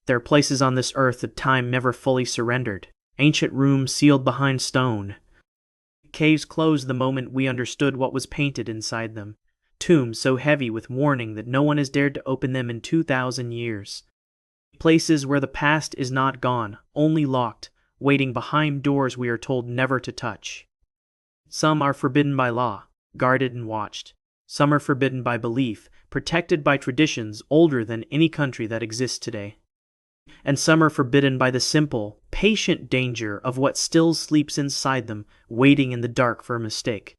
There are places on this earth that time never fully surrendered, ancient rooms sealed behind stone. Caves closed the moment we understood what was painted inside them, tombs so heavy with warning that no one has dared to open them in 2,000 years. Places where the past is not gone, only locked, waiting behind doors we are told never to touch. Some are forbidden by law, guarded and watched. Some are forbidden by belief, protected by traditions older than any country that exists today. And some are forbidden by the simple, patient danger of what still sleeps inside them, waiting in the dark for a mistake.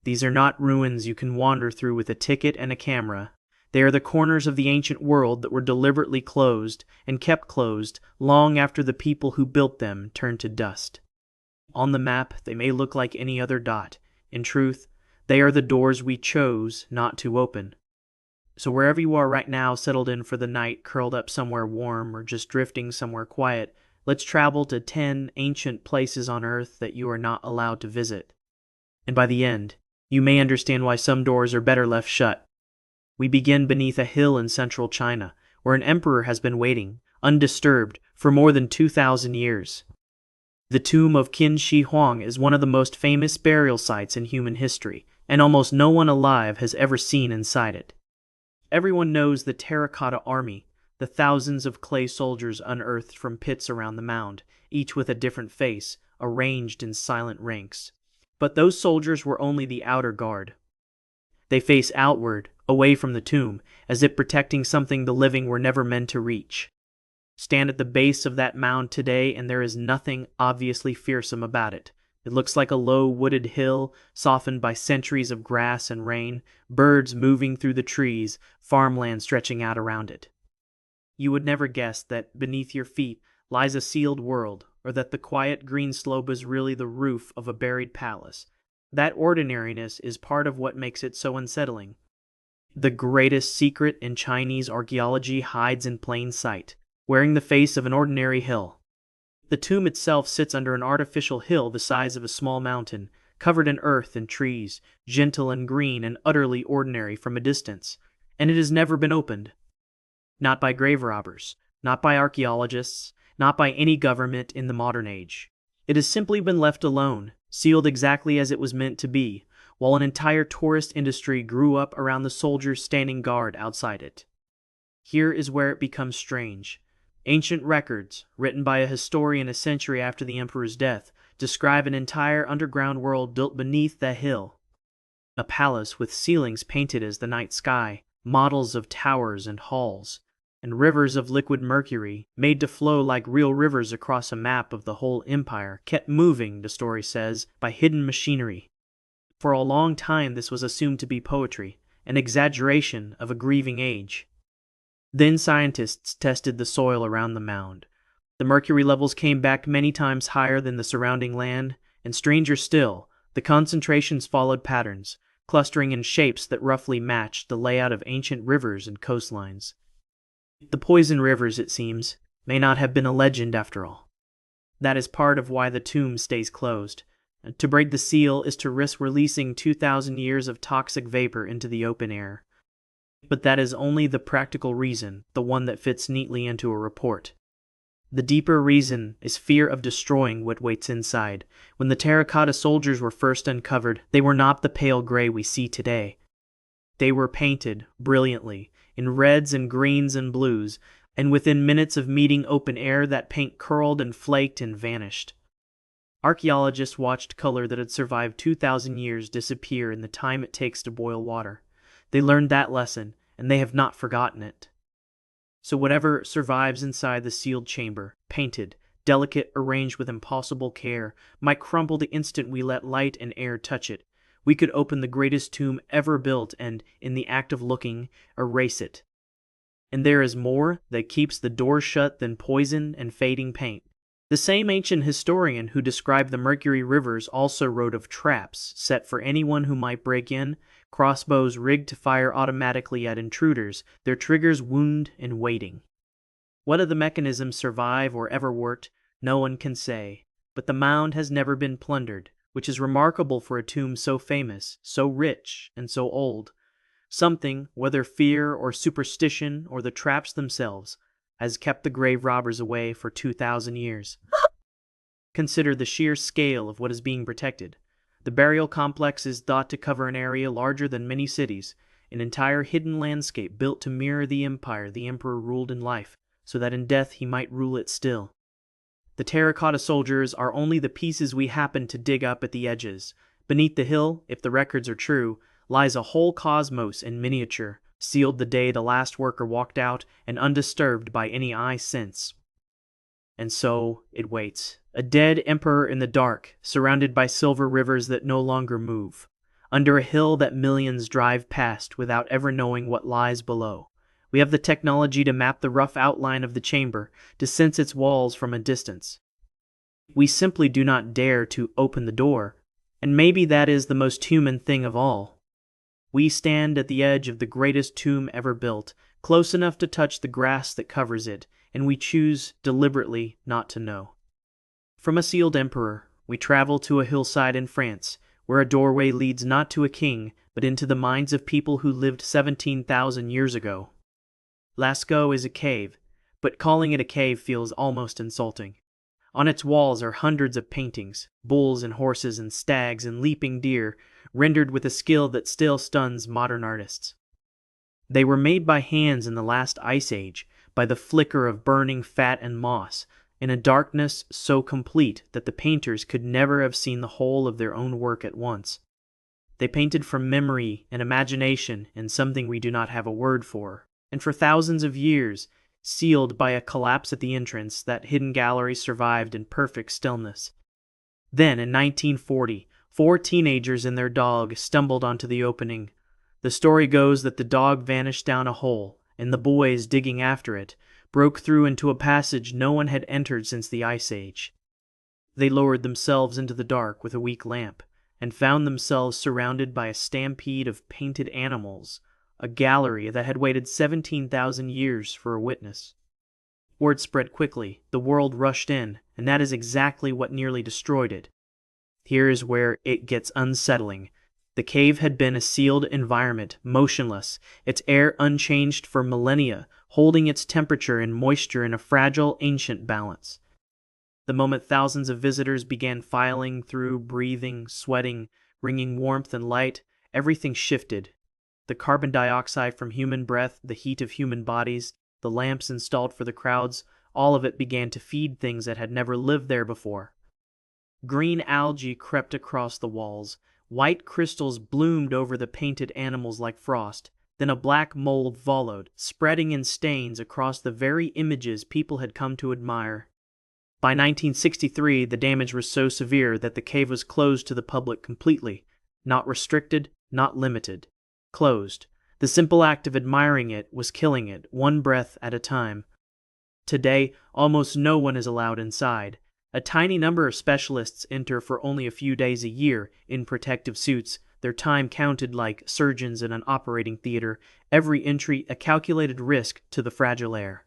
These are not ruins you can wander through with a ticket and a camera. They are the corners of the ancient world that were deliberately closed and kept closed long after the people who built them turned to dust. On the map, they may look like any other dot. In truth, they are the doors we chose not to open. So wherever you are right now, settled in for the night, curled up somewhere warm, or just drifting somewhere quiet, let's travel to 10 ancient places on Earth that you are not allowed to visit. And by the end, you may understand why some doors are better left shut. We begin beneath a hill in central China, where an emperor has been waiting, undisturbed, for more than 2,000 years. The tomb of Qin Shi Huang is one of the most famous burial sites in human history, and almost no one alive has ever seen inside it. Everyone knows the terracotta army, the thousands of clay soldiers unearthed from pits around the mound, each with a different face, arranged in silent ranks. But those soldiers were only the outer guard. They face outward, away from the tomb, as if protecting something the living were never meant to reach. Stand at the base of that mound today, and there is nothing obviously fearsome about it. It looks like a low wooded hill, softened by centuries of grass and rain, birds moving through the trees, farmland stretching out around it. You would never guess that beneath your feet lies a sealed world, or that the quiet green slope is really the roof of a buried palace. That ordinariness is part of what makes it so unsettling. The greatest secret in Chinese archaeology hides in plain sight, wearing the face of an ordinary hill. The tomb itself sits under an artificial hill the size of a small mountain, covered in earth and trees, gentle and green and utterly ordinary from a distance, and it has never been opened. Not by grave robbers, not by archaeologists, not by any government in the modern age. It has simply been left alone, sealed exactly as it was meant to be, while an entire tourist industry grew up around the soldiers standing guard outside it. Here is where it becomes strange. Ancient records, written by a historian a century after the emperor's death, describe an entire underground world built beneath the hill. A palace with ceilings painted as the night sky, models of towers and halls, and rivers of liquid mercury, made to flow like real rivers across a map of the whole empire, kept moving, the story says, by hidden machinery. For a long time this was assumed to be poetry, an exaggeration of a grieving age. Then scientists tested the soil around the mound. The mercury levels came back many times higher than the surrounding land, and stranger still, the concentrations followed patterns, clustering in shapes that roughly matched the layout of ancient rivers and coastlines. The poison rivers, it seems, may not have been a legend after all. That is part of why the tomb stays closed. To break the seal is to risk releasing 2,000 years of toxic vapor into the open air. But that is only the practical reason, the one that fits neatly into a report. The deeper reason is fear of destroying what waits inside. When the terracotta soldiers were first uncovered, they were not the pale gray we see today. They were painted, brilliantly, in reds and greens and blues, and within minutes of meeting open air, that paint curled and flaked and vanished. Archaeologists watched color that had survived 2,000 years disappear in the time it takes to boil water. They learned that lesson, and they have not forgotten it. So whatever survives inside the sealed chamber, painted, delicate, arranged with impossible care, might crumble the instant we let light and air touch it. We could open the greatest tomb ever built and, in the act of looking, erase it. And there is more that keeps the door shut than poison and fading paint. The same ancient historian who described the mercury rivers also wrote of traps set for anyone who might break in, crossbows rigged to fire automatically at intruders, their triggers wound and waiting. Whether the mechanisms survive or ever worked, no one can say, but the mound has never been plundered, which is remarkable for a tomb so famous, so rich, and so old. Something, whether fear or superstition or the traps themselves, has kept the grave robbers away for 2,000 years. Consider the sheer scale of what is being protected. The burial complex is thought to cover an area larger than many cities, an entire hidden landscape built to mirror the empire the emperor ruled in life, so that in death he might rule it still. The terracotta soldiers are only the pieces we happen to dig up at the edges. Beneath the hill, if the records are true, lies a whole cosmos in miniature, sealed the day the last worker walked out and undisturbed by any eye since. And so it waits, a dead emperor in the dark, surrounded by silver rivers that no longer move, under a hill that millions drive past without ever knowing what lies below. We have the technology to map the rough outline of the chamber, to sense its walls from a distance. We simply do not dare to open the door, and maybe that is the most human thing of all. We stand at the edge of the greatest tomb ever built, close enough to touch the grass that covers it, and we choose deliberately not to know. From a sealed emperor, we travel to a hillside in France, where a doorway leads not to a king, but into the minds of people who lived 17,000 years ago. Lascaux is a cave, but calling it a cave feels almost insulting. On its walls are hundreds of paintings, bulls and horses and stags and leaping deer, rendered with a skill that still stuns modern artists. They were made by hands in the last ice age, by the flicker of burning fat and moss, in a darkness so complete that the painters could never have seen the whole of their own work at once. They painted from memory and imagination and something we do not have a word for, and for thousands of years, sealed by a collapse at the entrance, that hidden gallery survived in perfect stillness. Then, in 1940, 4 teenagers and their dog stumbled onto the opening. The story goes that the dog vanished down a hole, and the boys, digging after it, broke through into a passage no one had entered since the Ice Age. They lowered themselves into the dark with a weak lamp, and found themselves surrounded by a stampede of painted animals, a gallery that had waited 17,000 years for a witness. Word spread quickly, the world rushed in, and that is exactly what nearly destroyed it. Here is where it gets unsettling. The cave had been a sealed environment, motionless, its air unchanged for millennia, holding its temperature and moisture in a fragile, ancient balance. The moment thousands of visitors began filing through, breathing, sweating, bringing warmth and light, everything shifted. The carbon dioxide from human breath, the heat of human bodies, the lamps installed for the crowds, all of it began to feed things that had never lived there before. Green algae crept across the walls, white crystals bloomed over the painted animals like frost, then a black mold followed, spreading in stains across the very images people had come to admire. By 1963, the damage was so severe that the cave was closed to the public completely, not restricted, not limited. Closed. The simple act of admiring it was killing it, one breath at a time. Today, almost no one is allowed inside. A tiny number of specialists enter for only a few days a year in protective suits, their time counted like surgeons in an operating theater, every entry a calculated risk to the fragile air.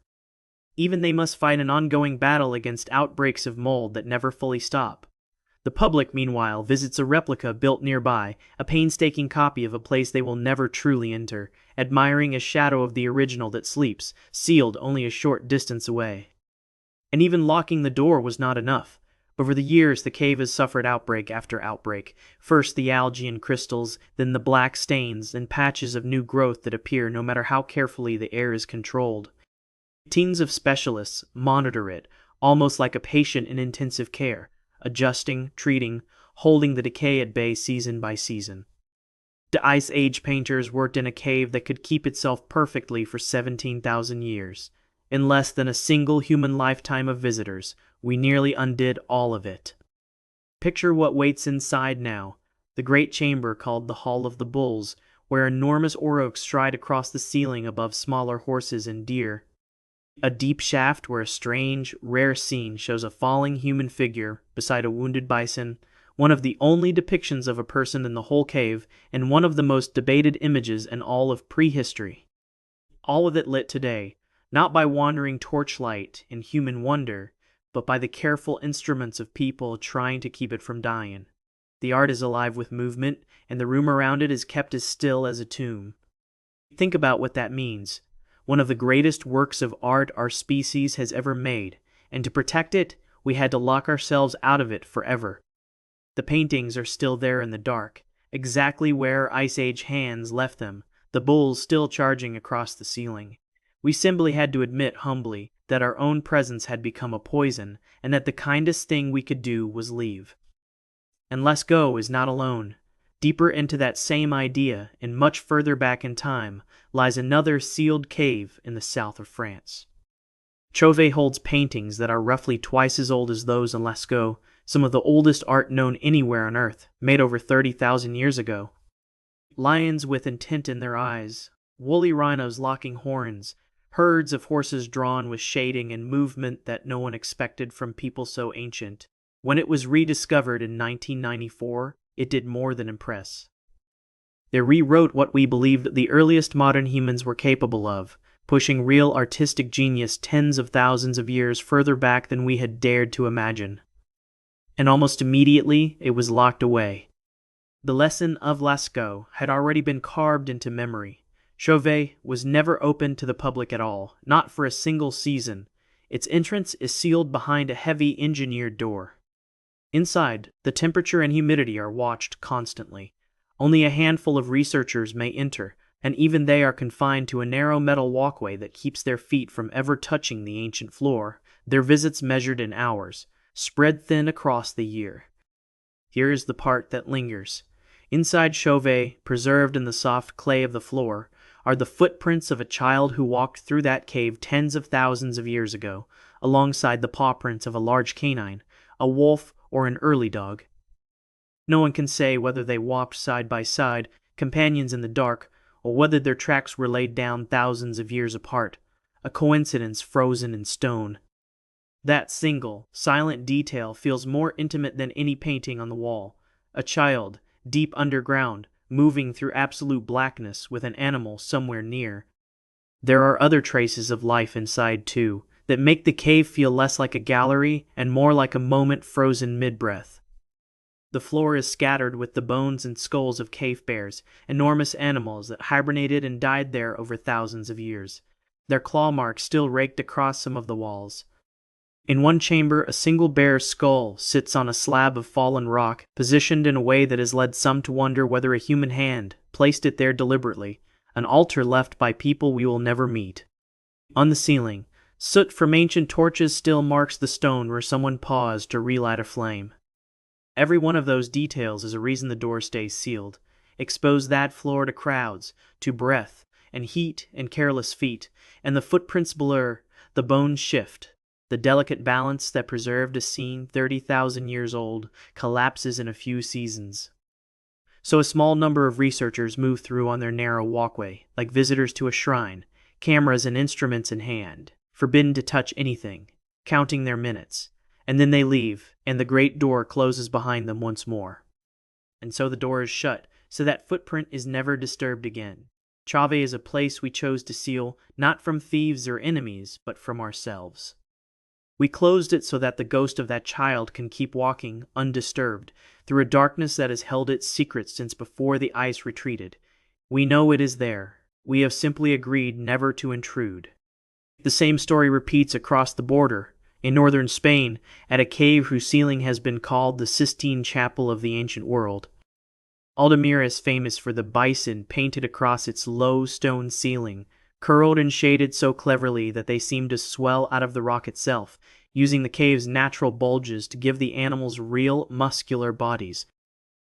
Even they must fight an ongoing battle against outbreaks of mold that never fully stop. The public, meanwhile, visits a replica built nearby, a painstaking copy of a place they will never truly enter, admiring a shadow of the original that sleeps, sealed only a short distance away. And even locking the door was not enough. Over the years, the cave has suffered outbreak after outbreak. First the algae and crystals, then the black stains and patches of new growth that appear no matter how carefully the air is controlled. Teams of specialists monitor it, almost like a patient in intensive care, adjusting, treating, holding the decay at bay season by season. The Ice Age painters worked in a cave that could keep itself perfectly for 17,000 years. In less than a single human lifetime of visitors, we nearly undid all of it. Picture what waits inside now, the great chamber called the Hall of the Bulls, where enormous aurochs stride across the ceiling above smaller horses and deer. A deep shaft where a strange, rare scene shows a falling human figure beside a wounded bison, one of the only depictions of a person in the whole cave, and one of the most debated images in all of prehistory. All of it lit today, not by wandering torchlight and human wonder, but by the careful instruments of people trying to keep it from dying. The art is alive with movement, and the room around it is kept as still as a tomb. Think about what that means. one of the greatest works of art our species has ever made, and to protect it, we had to lock ourselves out of it forever. The paintings are still there in the dark, exactly where Ice Age hands left them, the bulls still charging across the ceiling. We simply had to admit humbly that our own presence had become a poison, and that the kindest thing we could do was leave. And Lascaux is not alone. Deeper into that same idea, and much further back in time, lies another sealed cave in the south of France. Chauvet holds paintings that are roughly twice as old as those in Lascaux, some of the oldest art known anywhere on Earth, made over 30,000 years ago. Lions with intent in their eyes, woolly rhinos locking horns, herds of horses drawn with shading and movement that no one expected from people so ancient. When it was rediscovered in 1994, it did more than impress. They rewrote what we believed the earliest modern humans were capable of, pushing real artistic genius tens of thousands of years further back than we had dared to imagine. And almost immediately, it was locked away. The lesson of Lascaux had already been carved into memory. Chauvet was never opened to the public at all, not for a single season. Its entrance is sealed behind a heavy engineered door. Inside, the temperature and humidity are watched constantly. Only a handful of researchers may enter, and even they are confined to a narrow metal walkway that keeps their feet from ever touching the ancient floor, their visits measured in hours, spread thin across the year. Here is the part that lingers. Inside Chauvet, preserved in the soft clay of the floor, are the footprints of a child who walked through that cave tens of thousands of years ago, alongside the paw prints of a large canine, a wolf, or an early dog. No one can say whether they walked side by side, companions in the dark, or whether their tracks were laid down thousands of years apart, a coincidence frozen in stone. That single, silent detail feels more intimate than any painting on the wall. A child, deep underground, moving through absolute blackness with an animal somewhere near. There are other traces of life inside, too, that make the cave feel less like a gallery and more like a moment frozen mid-breath. The floor is scattered with the bones and skulls of cave bears, enormous animals that hibernated and died there over thousands of years, their claw marks still raked across some of the walls. In one chamber, a single bear's skull sits on a slab of fallen rock, positioned in a way that has led some to wonder whether a human hand placed it there deliberately, an altar left by people we will never meet. On the ceiling, soot from ancient torches still marks the stone where someone paused to relight a flame. Every one of those details is a reason the door stays sealed. Expose that floor to crowds, to breath, and heat, and careless feet, and the footprints blur, the bones shift. The delicate balance that preserved a scene 30,000 years old collapses in a few seasons. So a small number of researchers move through on their narrow walkway, like visitors to a shrine, cameras and instruments in hand, forbidden to touch anything, counting their minutes. And then they leave, and the great door closes behind them once more. And so the door is shut, so that footprint is never disturbed again. Chauvet is a place we chose to seal, not from thieves or enemies, but from ourselves. We closed it so that the ghost of that child can keep walking, undisturbed, through a darkness that has held its secret since before the ice retreated. We know it is there. We have simply agreed never to intrude. The same story repeats across the border, in northern Spain, at a cave whose ceiling has been called the Sistine Chapel of the ancient world. Altamira is famous for the bison painted across its low stone ceiling, curled and shaded so cleverly that they seem to swell out of the rock itself, using the cave's natural bulges to give the animals real, muscular bodies.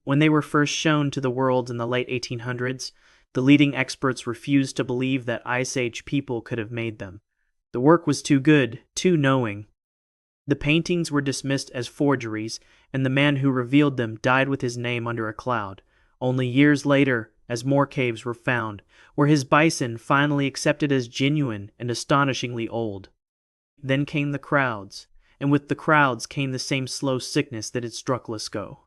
When they were first shown to the world in the late 1800s, the leading experts refused to believe that Ice Age people could have made them. The work was too good, too knowing. The paintings were dismissed as forgeries, and the man who revealed them died with his name under a cloud. Only years later, as more caves were found, were his bison finally accepted as genuine and astonishingly old. Then came the crowds, and with the crowds came the same slow sickness that had struck Lascaux.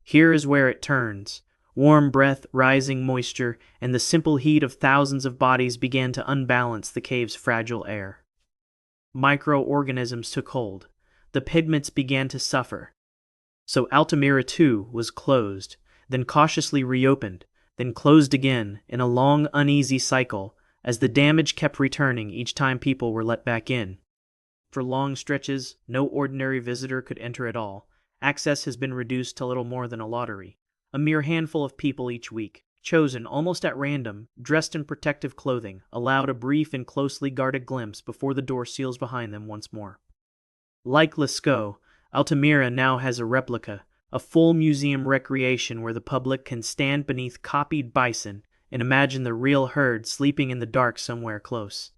Here is where it turns. Warm breath, rising moisture, and the simple heat of thousands of bodies began to unbalance the cave's fragile air. Microorganisms took hold. The pigments began to suffer. So Altamira too was closed, then cautiously reopened, then closed again in a long, uneasy cycle, as the damage kept returning each time people were let back in. For long stretches, no ordinary visitor could enter at all. Access has been reduced to little more than a lottery. A mere handful of people each week, chosen almost at random, dressed in protective clothing, allowed a brief and closely guarded glimpse before the door seals behind them once more. Like Lascaux, Altamira now has a replica, a full museum recreation where the public can stand beneath copied bison and imagine the real herd sleeping in the dark somewhere close.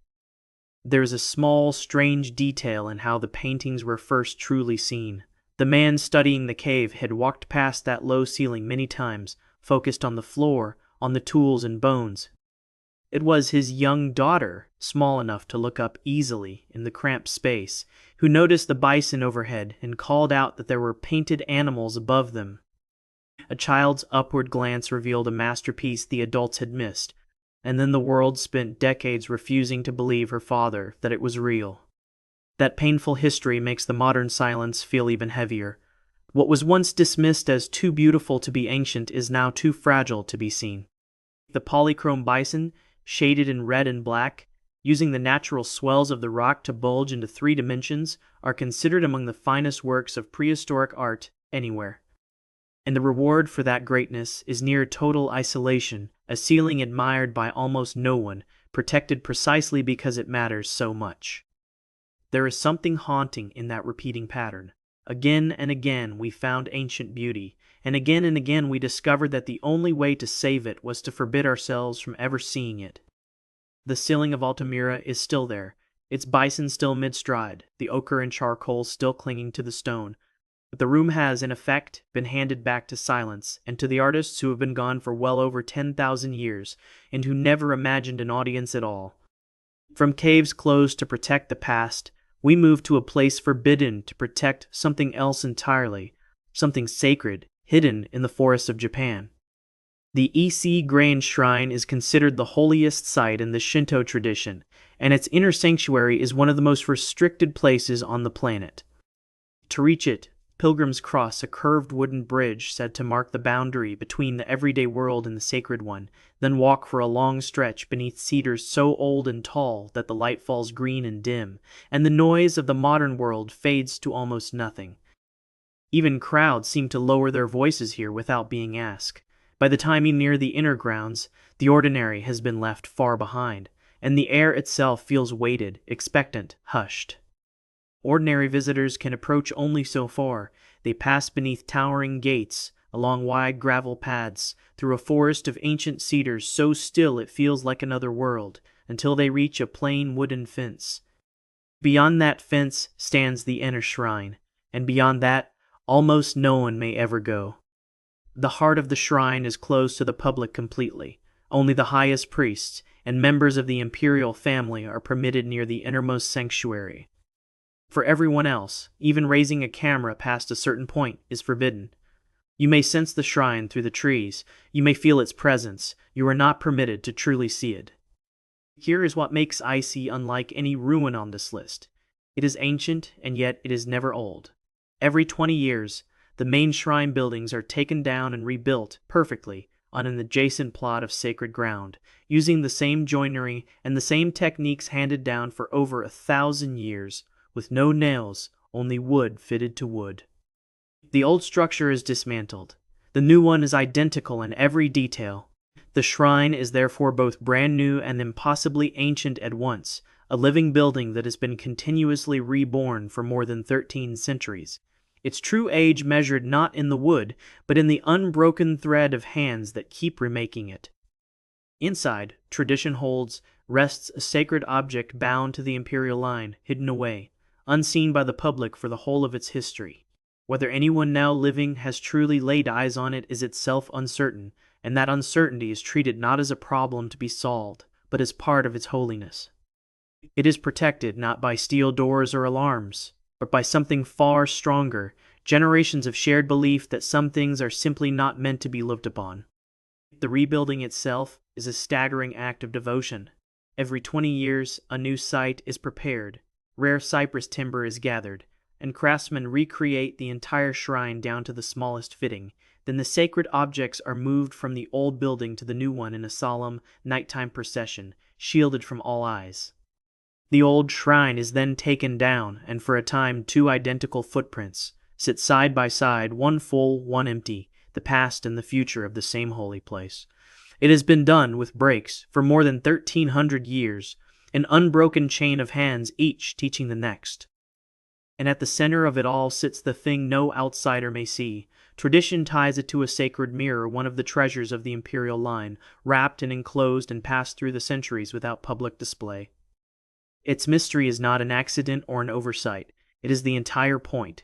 There is a small, strange detail in how the paintings were first truly seen. The man studying the cave had walked past that low ceiling many times, focused on the floor, on the tools and bones. It was his young daughter, small enough to look up easily in the cramped space, who noticed the bison overhead and called out that there were painted animals above them. A child's upward glance revealed a masterpiece the adults had missed, and then the world spent decades refusing to believe her father that it was real. That painful history makes the modern silence feel even heavier. What was once dismissed as too beautiful to be ancient is now too fragile to be seen. The polychrome bison, shaded in red and black, using the natural swells of the rock to bulge into 3 dimensions, are considered among the finest works of prehistoric art anywhere. And the reward for that greatness is near total isolation, a ceiling admired by almost no one, protected precisely because it matters so much. There is something haunting in that repeating pattern. Again and again we found ancient beauty, and again we discovered that the only way to save it was to forbid ourselves from ever seeing it. The ceiling of Altamira is still there, its bison still mid-stride, the ochre and charcoal still clinging to the stone, but the room has, in effect, been handed back to silence and to the artists who have been gone for well over 10,000 years and who never imagined an audience at all. From caves closed to protect the past, we move to a place forbidden to protect something else entirely, something sacred, hidden in the forests of Japan. The Ise Grand Shrine is considered the holiest site in the Shinto tradition, and its inner sanctuary is one of the most restricted places on the planet. To reach it, pilgrims cross a curved wooden bridge said to mark the boundary between the everyday world and the sacred one, then walk for a long stretch beneath cedars so old and tall that the light falls green and dim, and the noise of the modern world fades to almost nothing. Even crowds seem to lower their voices here without being asked. By the time you near the inner grounds, the ordinary has been left far behind, and the air itself feels weighted, expectant, hushed. Ordinary visitors can approach only so far. They pass beneath towering gates, along wide gravel paths, through a forest of ancient cedars so still it feels like another world, until they reach a plain wooden fence. Beyond that fence stands the inner shrine, and beyond that, almost no one may ever go. The heart of the shrine is closed to the public completely. Only the highest priests and members of the imperial family are permitted near the innermost sanctuary. For everyone else, even raising a camera past a certain point is forbidden. You may sense the shrine through the trees, you may feel its presence, you are not permitted to truly see it. Here is what makes Ise unlike any ruin on this list. It is ancient, and yet it is never old. Every 20 years, the main shrine buildings are taken down and rebuilt perfectly on an adjacent plot of sacred ground, using the same joinery and the same techniques handed down for over 1,000 years, with no nails, only wood fitted to wood. The old structure is dismantled. The new one is identical in every detail. The shrine is therefore both brand new and impossibly ancient at once, a living building that has been continuously reborn for more than 13 centuries. Its true age measured not in the wood, but in the unbroken thread of hands that keep remaking it. Inside, tradition holds, rests a sacred object bound to the imperial line, hidden away, unseen by the public for the whole of its history. Whether anyone now living has truly laid eyes on it is itself uncertain, and that uncertainty is treated not as a problem to be solved, but as part of its holiness. It is protected not by steel doors or alarms, but by something far stronger, generations of shared belief that some things are simply not meant to be looked upon. The rebuilding itself is a staggering act of devotion. Every 20 years, a new site is prepared, rare cypress timber is gathered, and craftsmen recreate the entire shrine down to the smallest fitting. Then the sacred objects are moved from the old building to the new one in a solemn, nighttime procession, shielded from all eyes. The old shrine is then taken down, and for a time 2 identical footprints sit side by side, one full, one empty, the past and the future of the same holy place. It has been done with breaks for more than 1,300 years, an unbroken chain of hands, each teaching the next. And at the center of it all sits the thing no outsider may see. Tradition ties it to a sacred mirror, one of the treasures of the imperial line, wrapped and enclosed and passed through the centuries without public display. Its mystery is not an accident or an oversight. It is the entire point.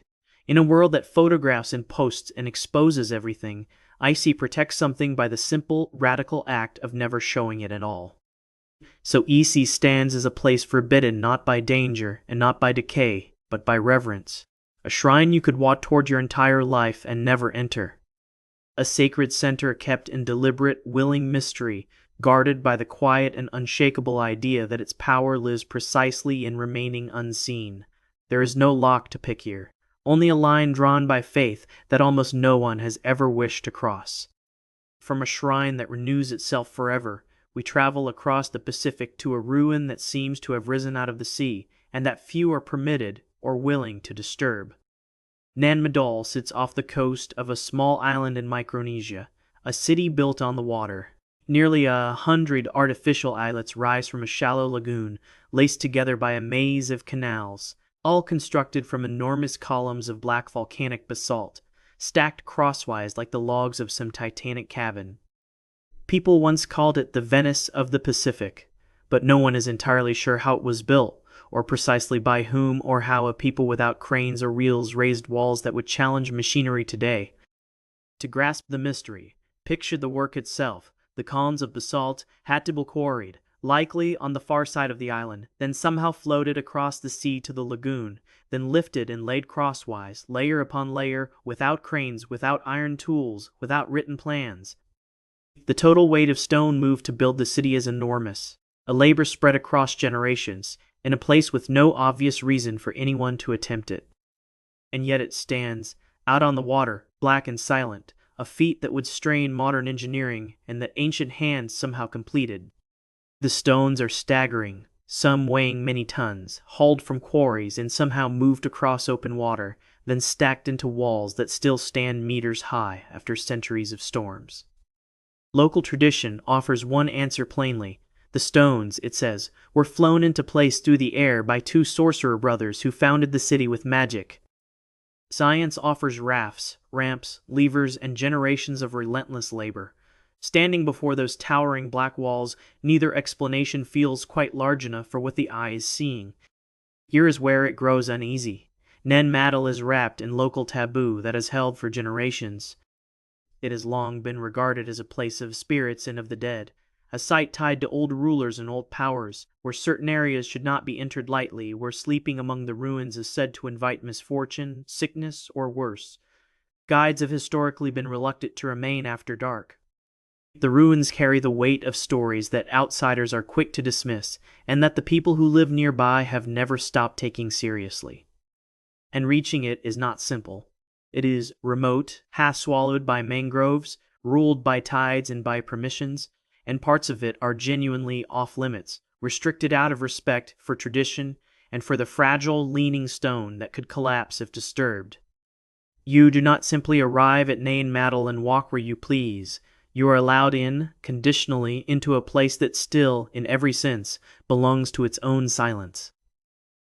In a world that photographs and posts and exposes everything, Ise protects something by the simple, radical act of never showing it at all. So Ise stands as a place forbidden not by danger and not by decay, but by reverence. A shrine you could walk toward your entire life and never enter. A sacred center kept in deliberate, willing mystery, guarded by the quiet and unshakable idea that its power lives precisely in remaining unseen. There is no lock to pick here, only a line drawn by faith that almost no one has ever wished to cross. From a shrine that renews itself forever, we travel across the Pacific to a ruin that seems to have risen out of the sea, and that few are permitted or willing to disturb. Nan Madol sits off the coast of a small island in Micronesia, a city built on the water. Nearly 100 artificial islets rise from a shallow lagoon, laced together by a maze of canals, all constructed from enormous columns of black volcanic basalt, stacked crosswise like the logs of some titanic cavern. People once called it the Venice of the Pacific, but no one is entirely sure how it was built, or precisely by whom, or how a people without cranes or reels raised walls that would challenge machinery today. To grasp the mystery, picture the work itself. The columns of basalt had to be quarried, likely on the far side of the island, then somehow floated across the sea to the lagoon, then lifted and laid crosswise, layer upon layer, without cranes, without iron tools, without written plans. The total weight of stone moved to build the city is enormous, a labor spread across generations, in a place with no obvious reason for anyone to attempt it. And yet it stands, out on the water, black and silent, a feat that would strain modern engineering and that ancient hands somehow completed. The stones are staggering, some weighing many tons, hauled from quarries and somehow moved across open water, then stacked into walls that still stand meters high after centuries of storms. Local tradition offers one answer plainly. The stones, it says, were flown into place through the air by 2 sorcerer brothers who founded the city with magic. Science offers rafts, ramps, levers, and generations of relentless labor. Standing before those towering black walls, neither explanation feels quite large enough for what the eye is seeing. Here is where it grows uneasy. Nan Madol is wrapped in local taboo that has held for generations. It has long been regarded as a place of spirits and of the dead, a site tied to old rulers and old powers, where certain areas should not be entered lightly, where sleeping among the ruins is said to invite misfortune, sickness, or worse. Guides have historically been reluctant to remain after dark. The ruins carry the weight of stories that outsiders are quick to dismiss, and that the people who live nearby have never stopped taking seriously. And reaching it is not simple. It is remote, half swallowed by mangroves, ruled by tides and by permissions, and parts of it are genuinely off-limits, restricted out of respect for tradition and for the fragile, leaning stone that could collapse if disturbed. You do not simply arrive at Nan Madol and walk where you please. You are allowed in, conditionally, into a place that still, in every sense, belongs to its own silence.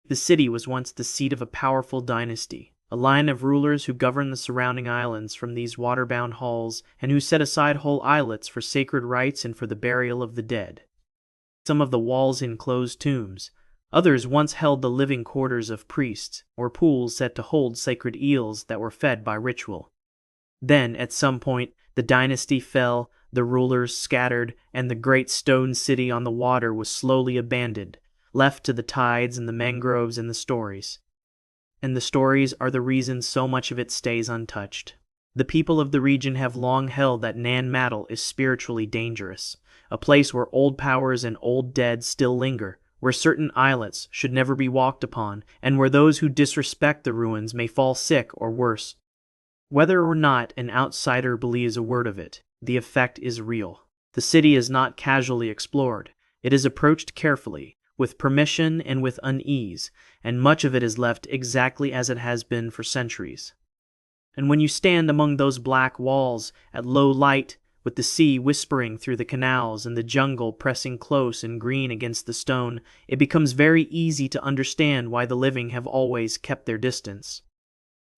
The city was once the seat of a powerful dynasty, a line of rulers who governed the surrounding islands from these water-bound halls and who set aside whole islets for sacred rites and for the burial of the dead. Some of the walls enclosed tombs. Others once held the living quarters of priests, or pools set to hold sacred eels that were fed by ritual. Then, at some point, the dynasty fell, the rulers scattered, and the great stone city on the water was slowly abandoned, left to the tides and the mangroves and the stories. And the stories are the reason so much of it stays untouched. The people of the region have long held that Nan Madol is spiritually dangerous, a place where old powers and old dead still linger, where certain islets should never be walked upon, and where those who disrespect the ruins may fall sick or worse. Whether or not an outsider believes a word of it, the effect is real. The city is not casually explored. It is approached carefully, with permission and with unease, and much of it is left exactly as it has been for centuries. And when you stand among those black walls at low light, with the sea whispering through the canals and the jungle pressing close and green against the stone, it becomes very easy to understand why the living have always kept their distance.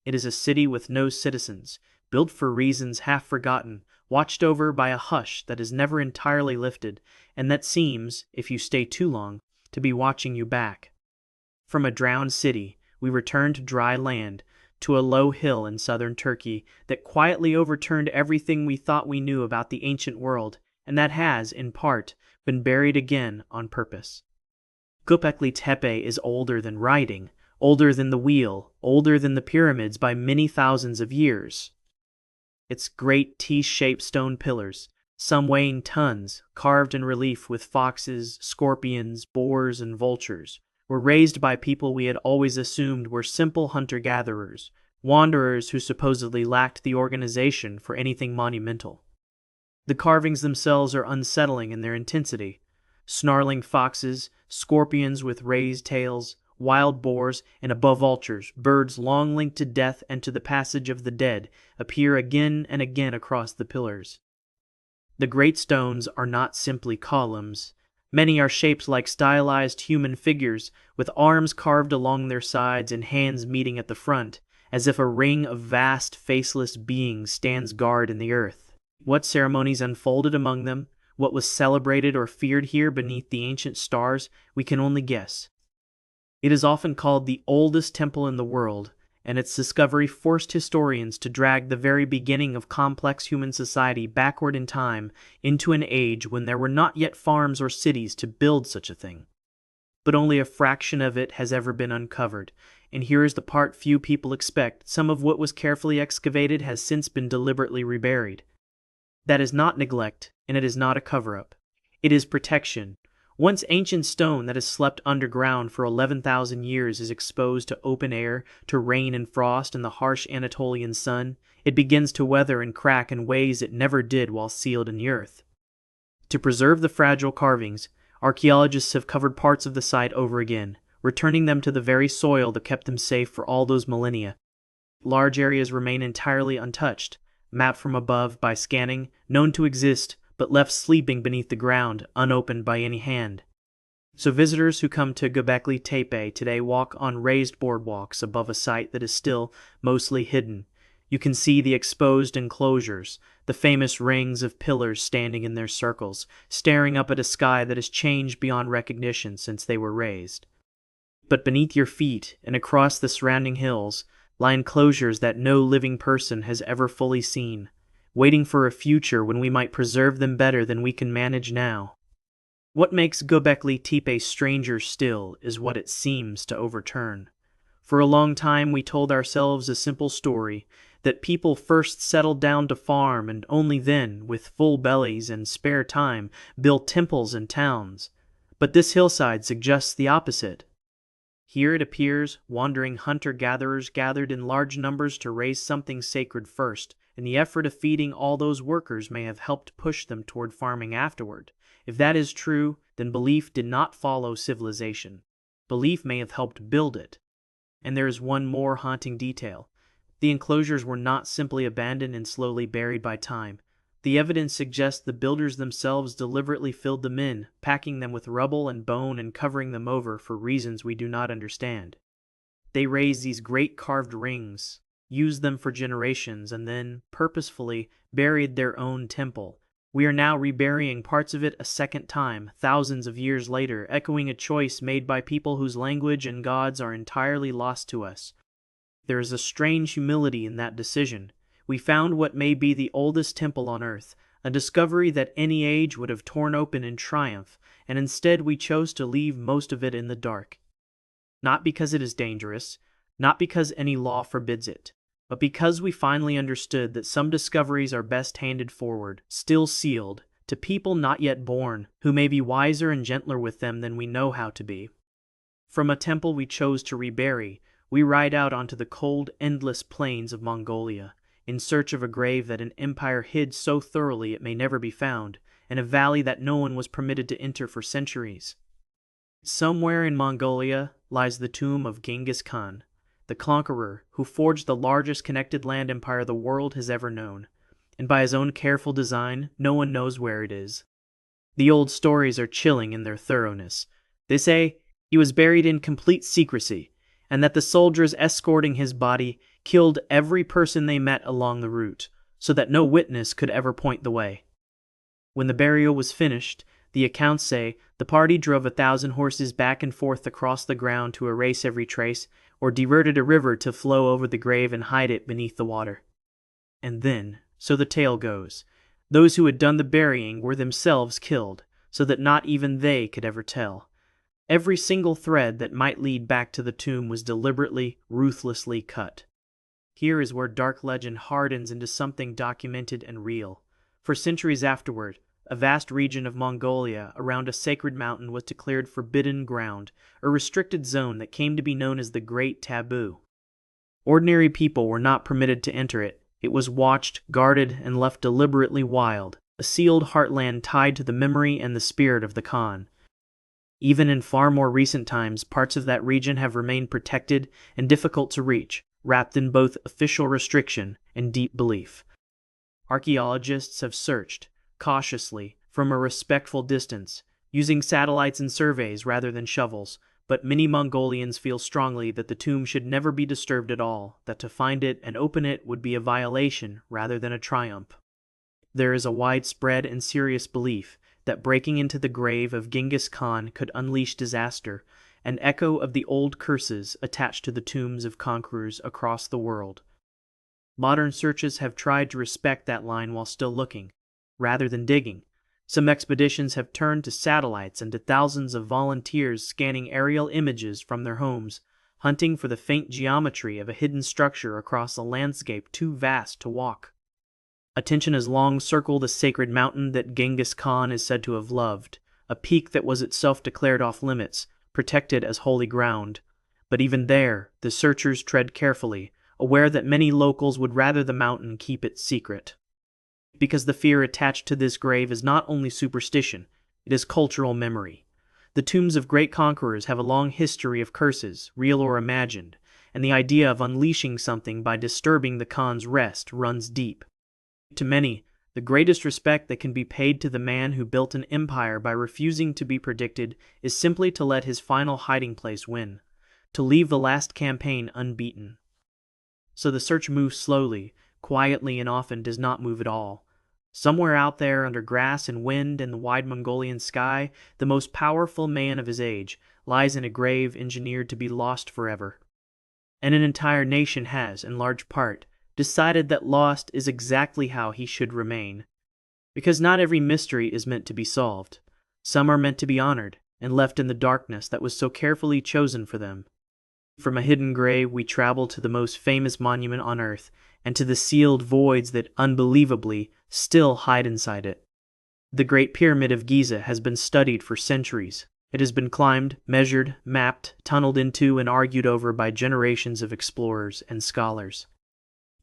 It is a city with no citizens, built for reasons half forgotten, watched over by a hush that is never entirely lifted, and that seems, if you stay too long, to be watching you back. From a drowned city, we return to dry land, to a low hill in southern Turkey that quietly overturned everything we thought we knew about the ancient world, and that has, in part, been buried again on purpose. Göbekli Tepe is older than writing, older than the wheel, older than the pyramids by many thousands of years. Its great T-shaped stone pillars, some weighing tons, carved in relief with foxes, scorpions, boars, and vultures, were raised by people we had always assumed were simple hunter-gatherers, wanderers who supposedly lacked the organization for anything monumental. The carvings themselves are unsettling in their intensity. Snarling foxes, scorpions with raised tails, wild boars, and above vultures, birds long linked to death and to the passage of the dead, appear again and again across the pillars. The great stones are not simply columns. Many are shaped like stylized human figures, with arms carved along their sides and hands meeting at the front, as if a ring of vast, faceless beings stands guard in the earth. What ceremonies unfolded among them, what was celebrated or feared here beneath the ancient stars, we can only guess. It is often called the oldest temple in the world, and its discovery forced historians to drag the very beginning of complex human society backward in time into an age when there were not yet farms or cities to build such a thing. But only a fraction of it has ever been uncovered, and here is the part few people expect. Some of what was carefully excavated has since been deliberately reburied. That is not neglect, and it is not a cover-up. It is protection. Once ancient stone that has slept underground for 11,000 years is exposed to open air, to rain and frost and the harsh Anatolian sun, it begins to weather and crack in ways it never did while sealed in the earth. To preserve the fragile carvings, archaeologists have covered parts of the site over again, returning them to the very soil that kept them safe for all those millennia. Large areas remain entirely untouched, mapped from above by scanning, known to exist, but left sleeping beneath the ground, unopened by any hand. So visitors who come to Göbekli Tepe today walk on raised boardwalks above a site that is still mostly hidden. You can see the exposed enclosures, the famous rings of pillars standing in their circles, staring up at a sky that has changed beyond recognition since they were raised. But beneath your feet and across the surrounding hills lie enclosures that no living person has ever fully seen, waiting for a future when we might preserve them better than we can manage now. What makes Göbekli Tepe stranger still is what it seems to overturn. For a long time we told ourselves a simple story, that people first settled down to farm and only then, with full bellies and spare time, built temples and towns. But this hillside suggests the opposite. Here it appears wandering hunter-gatherers gathered in large numbers to raise something sacred first, and the effort of feeding all those workers may have helped push them toward farming afterward. If that is true, then belief did not follow civilization. Belief may have helped build it. And there is one more haunting detail. The enclosures were not simply abandoned and slowly buried by time. The evidence suggests the builders themselves deliberately filled them in, packing them with rubble and bone and covering them over for reasons we do not understand. They raised these great carved rings, used them for generations, and then, purposefully, buried their own temple. We are now reburying parts of it a second time, thousands of years later, echoing a choice made by people whose language and gods are entirely lost to us. There is a strange humility in that decision. We found what may be the oldest temple on earth, a discovery that any age would have torn open in triumph, and instead we chose to leave most of it in the dark. Not because it is dangerous, not because any law forbids it, but because we finally understood that some discoveries are best handed forward, still sealed, to people not yet born, who may be wiser and gentler with them than we know how to be. From a temple we chose to rebury, we ride out onto the cold, endless plains of Mongolia, in search of a grave that an empire hid so thoroughly it may never be found, and a valley that no one was permitted to enter for centuries. Somewhere in Mongolia lies the tomb of Genghis Khan, the conqueror who forged the largest connected land empire the world has ever known, and by his own careful design, no one knows where it is. The old stories are chilling in their thoroughness. They say he was buried in complete secrecy, and that the soldiers escorting his body killed every person they met along the route, so that no witness could ever point the way. When the burial was finished, the accounts say the party drove 1,000 horses back and forth across the ground to erase every trace, or diverted a river to flow over the grave and hide it beneath the water. And then, so the tale goes, those who had done the burying were themselves killed, so that not even they could ever tell. Every single thread that might lead back to the tomb was deliberately, ruthlessly cut. Here is where dark legend hardens into something documented and real. For centuries afterward, a vast region of Mongolia around a sacred mountain was declared forbidden ground, a restricted zone that came to be known as the Great Taboo. Ordinary people were not permitted to enter it. It was watched, guarded, and left deliberately wild, a sealed heartland tied to the memory and the spirit of the Khan. Even in far more recent times, parts of that region have remained protected and difficult to reach, wrapped in both official restriction and deep belief. Archaeologists have searched, cautiously, from a respectful distance, using satellites and surveys rather than shovels, but many Mongolians feel strongly that the tomb should never be disturbed at all, that to find it and open it would be a violation rather than a triumph. There is a widespread and serious belief that breaking into the grave of Genghis Khan could unleash disaster, an echo of the old curses attached to the tombs of conquerors across the world. Modern searches have tried to respect that line while still looking, rather than digging. Some expeditions have turned to satellites and to thousands of volunteers scanning aerial images from their homes, hunting for the faint geometry of a hidden structure across a landscape too vast to walk. Attention has long circled the sacred mountain that Genghis Khan is said to have loved, a peak that was itself declared off-limits, protected as holy ground. But even there, the searchers tread carefully, aware that many locals would rather the mountain keep it secret. Because the fear attached to this grave is not only superstition, it is cultural memory. The tombs of great conquerors have a long history of curses, real or imagined, and the idea of unleashing something by disturbing the Khan's rest runs deep. To many, the greatest respect that can be paid to the man who built an empire by refusing to be predicted is simply to let his final hiding place win, to leave the last campaign unbeaten. So the search moves slowly, quietly, and often does not move at all. Somewhere out there, under grass and wind and the wide Mongolian sky, the most powerful man of his age lies in a grave engineered to be lost forever. And an entire nation has, in large part, decided that lost is exactly how he should remain. Because not every mystery is meant to be solved. Some are meant to be honored and left in the darkness that was so carefully chosen for them. From a hidden grave we travel to the most famous monument on earth, and to the sealed voids that, unbelievably, still hide inside it. The Great Pyramid of Giza has been studied for centuries. It has been climbed, measured, mapped, tunneled into, and argued over by generations of explorers and scholars.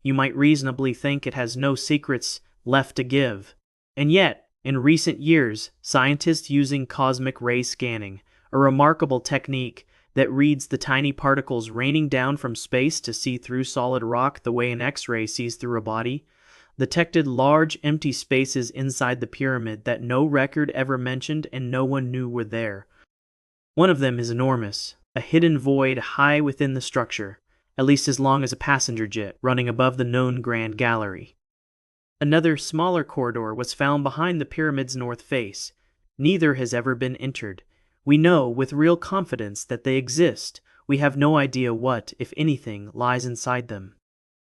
You might reasonably think it has no secrets left to give. And yet, in recent years, scientists using cosmic ray scanning, a remarkable technique that reads the tiny particles raining down from space to see through solid rock the way an X-ray sees through a body, detected large empty spaces inside the pyramid that no record ever mentioned and no one knew were there. One of them is enormous, a hidden void high within the structure, at least as long as a passenger jet running above the known Grand Gallery. Another, smaller corridor was found behind the pyramid's north face. Neither has ever been entered. We know with real confidence that they exist. We have no idea what, if anything, lies inside them.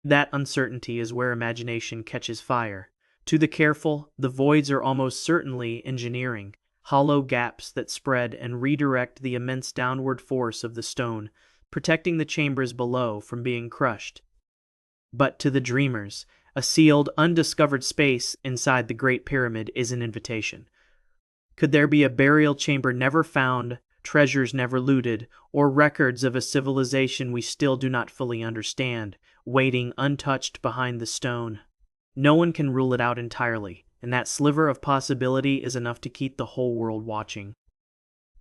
That uncertainty is where imagination catches fire. To the careful, the voids are almost certainly engineering, hollow gaps that spread and redirect the immense downward force of the stone, protecting the chambers below from being crushed. But to the dreamers, a sealed, undiscovered space inside the Great Pyramid is an invitation. Could there be a burial chamber never found, treasures never looted, or records of a civilization we still do not fully understand, waiting untouched behind the stone? No one can rule it out entirely, and that sliver of possibility is enough to keep the whole world watching.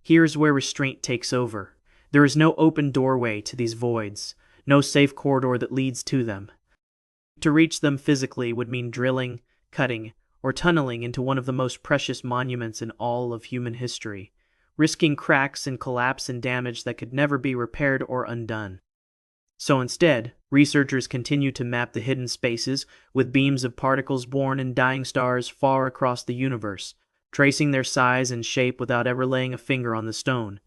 Here's where restraint takes over. There is no open doorway to these voids, no safe corridor that leads to them. To reach them physically would mean drilling, cutting, or tunneling into one of the most precious monuments in all of human history, risking cracks and collapse and damage that could never be repaired or undone. So instead, researchers continue to map the hidden spaces with beams of particles born in dying stars far across the universe, tracing their size and shape without ever laying a finger on the stone.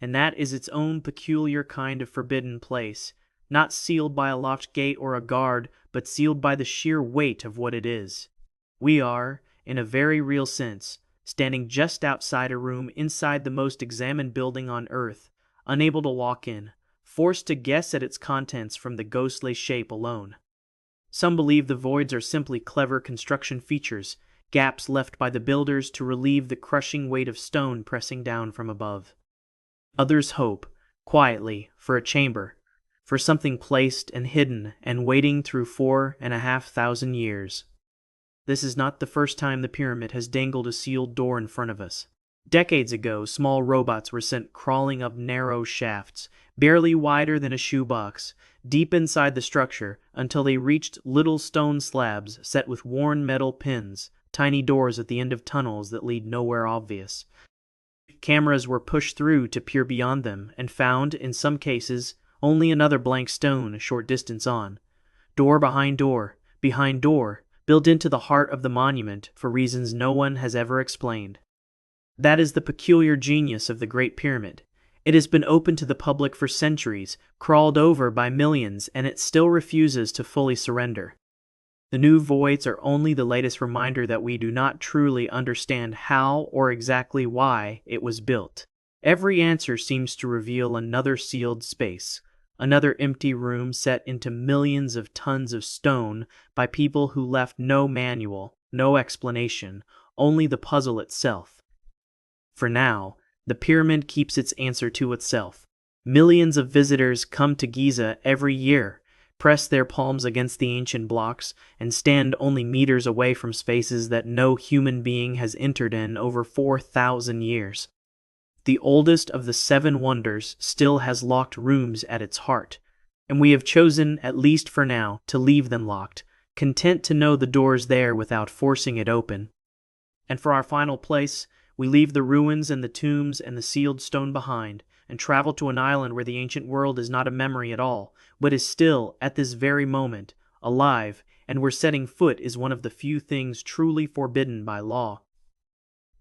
And that is its own peculiar kind of forbidden place, not sealed by a locked gate or a guard, but sealed by the sheer weight of what it is. We are, in a very real sense, standing just outside a room inside the most examined building on Earth, unable to walk in, forced to guess at its contents from the ghostly shape alone. Some believe the voids are simply clever construction features, gaps left by the builders to relieve the crushing weight of stone pressing down from above. Others hope, quietly, for a chamber, for something placed and hidden and waiting through 4,500 years. This is not the first time the pyramid has dangled a sealed door in front of us. Decades ago, small robots were sent crawling up narrow shafts, barely wider than a shoebox, deep inside the structure until they reached little stone slabs set with worn metal pins, tiny doors at the end of tunnels that lead nowhere obvious. Cameras were pushed through to peer beyond them and found, in some cases, only another blank stone a short distance on. Door behind door, built into the heart of the monument for reasons no one has ever explained. That is the peculiar genius of the Great Pyramid. It has been open to the public for centuries, crawled over by millions, and it still refuses to fully surrender. The new voids are only the latest reminder that we do not truly understand how or exactly why it was built. Every answer seems to reveal another sealed space, another empty room set into millions of tons of stone by people who left no manual, no explanation, only the puzzle itself. For now, the pyramid keeps its answer to itself. Millions of visitors come to Giza every year, press their palms against the ancient blocks, and stand only meters away from spaces that no human being has entered in over 4,000 years. The oldest of the 7 wonders still has locked rooms at its heart, and we have chosen, at least for now, to leave them locked, content to know the door's there without forcing it open. And for our final place, we leave the ruins and the tombs and the sealed stone behind, and travel to an island where the ancient world is not a memory at all, but is still, at this very moment, alive, and where setting foot is one of the few things truly forbidden by law.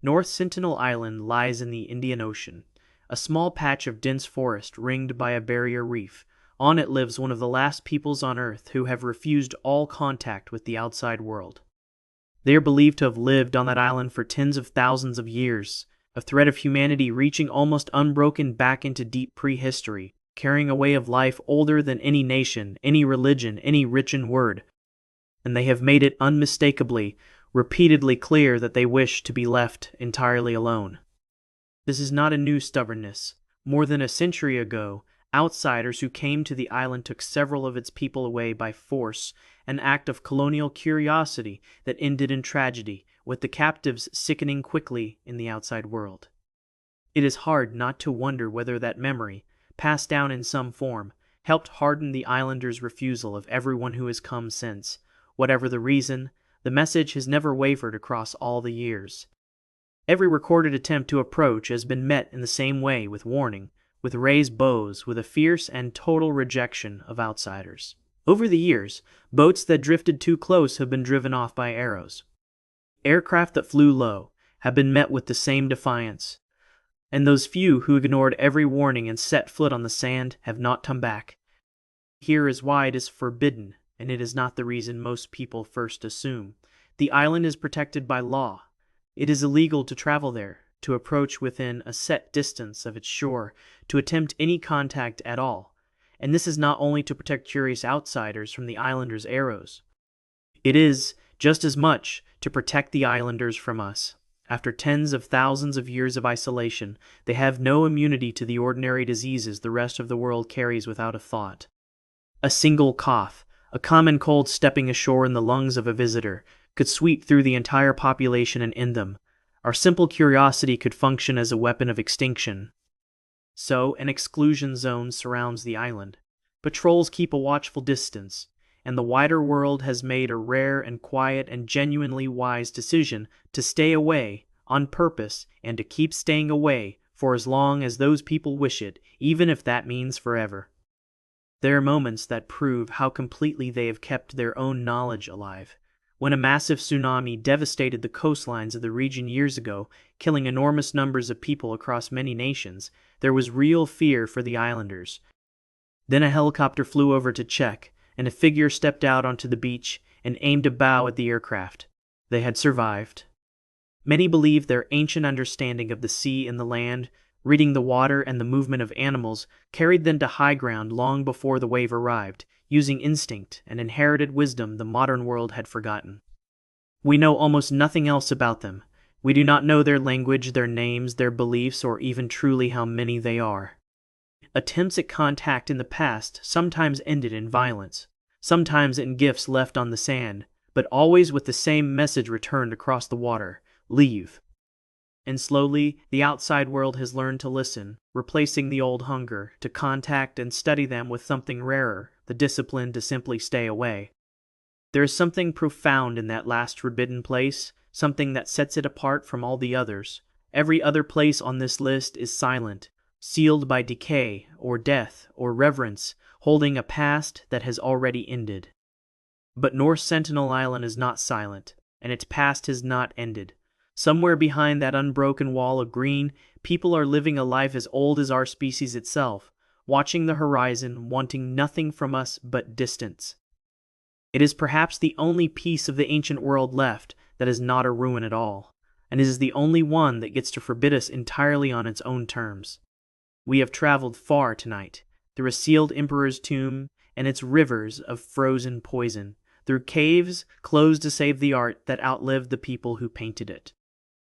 North Sentinel Island lies in the Indian Ocean, a small patch of dense forest ringed by a barrier reef. On it lives one of the last peoples on Earth who have refused all contact with the outside world. They are believed to have lived on that island for tens of thousands of years, a thread of humanity reaching almost unbroken back into deep prehistory, carrying a way of life older than any nation, any religion, any written word. And they have made it unmistakably, repeatedly clear that they wish to be left entirely alone. This is not a new stubbornness. More than a century ago, outsiders who came to the island took several of its people away by force, an act of colonial curiosity that ended in tragedy, with the captives sickening quickly in the outside world. It is hard not to wonder whether that memory, passed down in some form, helped harden the islanders' refusal of everyone who has come since. Whatever the reason, the message has never wavered across all the years. Every recorded attempt to approach has been met in the same way, with warning, with raised bows, with a fierce and total rejection of outsiders. Over the years, boats that drifted too close have been driven off by arrows. Aircraft that flew low have been met with the same defiance, and those few who ignored every warning and set foot on the sand have not come back. Here is why it is forbidden, and it is not the reason most people first assume. The island is protected by law. It is illegal to travel there, to approach within a set distance of its shore, to attempt any contact at all. And this is not only to protect curious outsiders from the islanders' arrows. It is, just as much, to protect the islanders from us. After tens of thousands of years of isolation, they have no immunity to the ordinary diseases the rest of the world carries without a thought. A single cough, a common cold stepping ashore in the lungs of a visitor, could sweep through the entire population and end them. Our simple curiosity could function as a weapon of extinction. So, an exclusion zone surrounds the island. Patrols keep a watchful distance, and the wider world has made a rare and quiet and genuinely wise decision to stay away on purpose and to keep staying away for as long as those people wish it, even if that means forever. There are moments that prove how completely they have kept their own knowledge alive. When a massive tsunami devastated the coastlines of the region years ago, killing enormous numbers of people across many nations, there was real fear for the islanders. Then a helicopter flew over to check, and a figure stepped out onto the beach and aimed a bow at the aircraft. They had survived. Many believe their ancient understanding of the sea and the land, reading the water and the movement of animals, carried them to high ground long before the wave arrived, using instinct and inherited wisdom the modern world had forgotten. We know almost nothing else about them. We do not know their language, their names, their beliefs, or even truly how many they are. Attempts at contact in the past sometimes ended in violence, sometimes in gifts left on the sand, but always with the same message returned across the water: leave. And slowly, the outside world has learned to listen, replacing the old hunger to contact and study them with something rarer, the discipline to simply stay away. There is something profound in that last forbidden place, something that sets it apart from all the others. Every other place on this list is silent, sealed by decay, or death, or reverence, holding a past that has already ended. But North Sentinel Island is not silent, and its past has not ended. Somewhere behind that unbroken wall of green, people are living a life as old as our species itself, watching the horizon, wanting nothing from us but distance. It is perhaps the only piece of the ancient world left that is not a ruin at all, and it is the only one that gets to forbid us entirely on its own terms. We have traveled far tonight, through a sealed emperor's tomb and its rivers of frozen poison, through caves closed to save the art that outlived the people who painted it,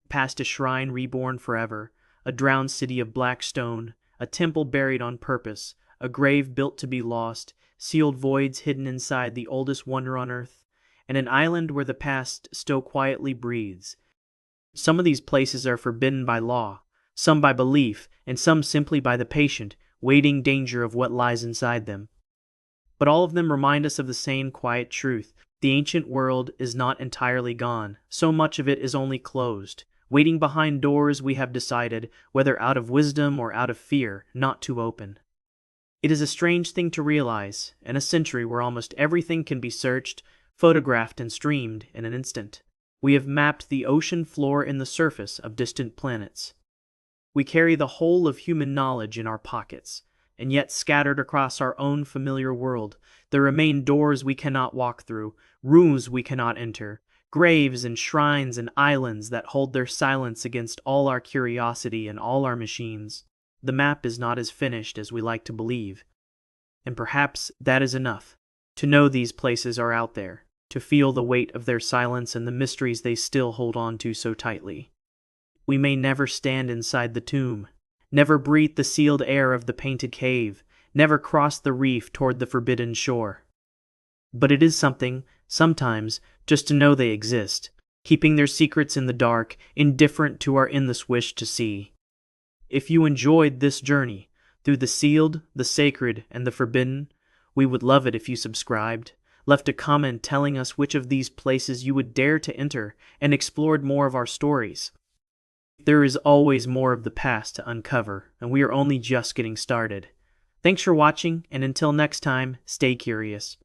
past a shrine reborn forever, a drowned city of black stone, a temple buried on purpose, a grave built to be lost, sealed voids hidden inside the oldest wonder on earth, and an island where the past still quietly breathes. Some of these places are forbidden by law, some by belief, and some simply by the patient, waiting danger of what lies inside them. But all of them remind us of the same quiet truth. The ancient world is not entirely gone. So much of it is only closed, waiting behind doors we have decided, whether out of wisdom or out of fear, not to open. It is a strange thing to realize, in a century where almost everything can be searched, photographed, and streamed in an instant. We have mapped the ocean floor and the surface of distant planets. We carry the whole of human knowledge in our pockets, and yet scattered across our own familiar world, there remain doors we cannot walk through, rooms we cannot enter, graves and shrines and islands that hold their silence against all our curiosity and all our machines. The map is not as finished as we like to believe, and perhaps that is enough, to know these places are out there, to feel the weight of their silence and the mysteries they still hold on to so tightly. We may never stand inside the tomb, never breathe the sealed air of the painted cave, never cross the reef toward the forbidden shore. But it is something, sometimes, just to know they exist, keeping their secrets in the dark, indifferent to our endless wish to see. If you enjoyed this journey through the sealed, the sacred, and the forbidden, we would love it if you subscribed, left a comment telling us which of these places you would dare to enter, and explored more of our stories. There is always more of the past to uncover, and we are only just getting started. Thanks for watching, and until next time, stay curious.